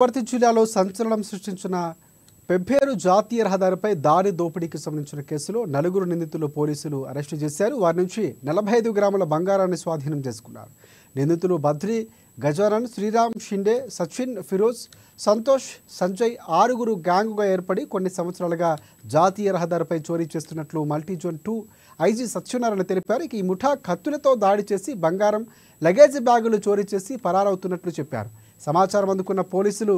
వనపర్తి జిల్లాలో సంచలనం సృష్టించిన పెబ్బేరు జాతీయ రహదారిపై దారి దోపిడీకి సంబంధించిన కేసులో నలుగురు నిందితులు పోలీసులు అరెస్టు చేశారు. వారి నుంచి 45 గ్రాముల బంగారాన్ని స్వాధీనం చేసుకున్నారు. నిందితులు బద్రి, గజానన్, శ్రీరామ్ షిండే, సచిన్, ఫిరోజ్, సంతోష్, సంజయ్ ఆరుగురు గ్యాంగుగా ఏర్పడి కొన్ని సంవత్సరాలుగా జాతీయ రహదారిపై చోరీ చేస్తున్నట్లు మల్టీజోన్ 2 ఐజీ సత్యనారాయణ తెలిపారు. ఈ ముఠా కత్తులతో దాడి చేసి బంగారం, లగేజ్ బ్యాగులు చోరీ చేసి పరారవుతున్నట్లు చెప్పారు. సమాచారం అందుకున్న పోలీసులు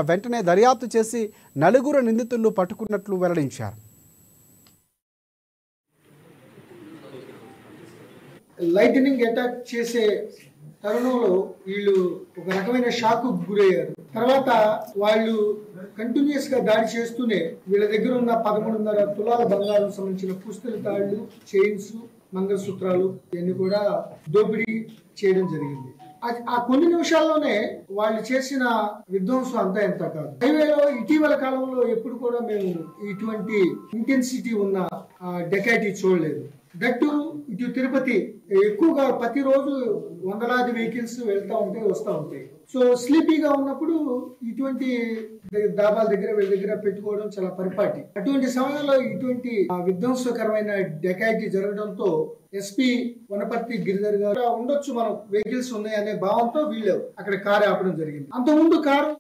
వెంటనే దర్యాప్తు చేసి నలుగురు నిందితులను పట్టుకున్నట్లు వెల్లడించారు. లైటనింగ్ అటాక్ చేసే తరుణంలో వీళ్ళు ఒక రకమైన షాక్ గురయ్యారు. తర్వాత వాళ్ళు కంటిన్యూస్ గా దాడి చేస్తూనే వీళ్ళ దగ్గర ఉన్న 11.5 తులాల బంగారం సంబంధించిన పుస్తల తాళ్లు, చైన్స్, మంగళసూత్రాలు ఇవన్నీ కూడా దోపిడీ చేయడం జరిగింది. ఆ కొన్ని నిమిషాల్లోనే వాళ్ళు చేసిన విధ్వంసం అంతా ఎంత కాదు. హైవేలో ఇటీవల కాలంలో ఎప్పుడు కూడా మేము ఇటువంటి ఇంటెన్సిటీ ఉన్న డెకాయిటీ చూడలేదు. దట్టు ఇటు తిరుపతి ఎక్కువగా ప్రతిరోజు వందలాది వెహికల్స్ వెళ్తా ఉంటాయి, వస్తూ ఉంటాయి. సో స్లీపీగా ఉన్నప్పుడు ఇటువంటి డాబాల దగ్గర వీళ్ళ దగ్గర పెట్టుకోవడం చాలా పరిపాటి. అటువంటి సమయంలో ఇటువంటి విధ్వంసకరమైన డెకాయిటీ జరగడంతో ఎస్పీ వనపర్తి గిరిధర్ గారు ఉండొచ్చు, మనం వెహికల్స్ ఉన్నాయి అనే భావంతో వీళ్ళు అక్కడ కారు ఆపడం జరిగింది. అంతకుముందు కారు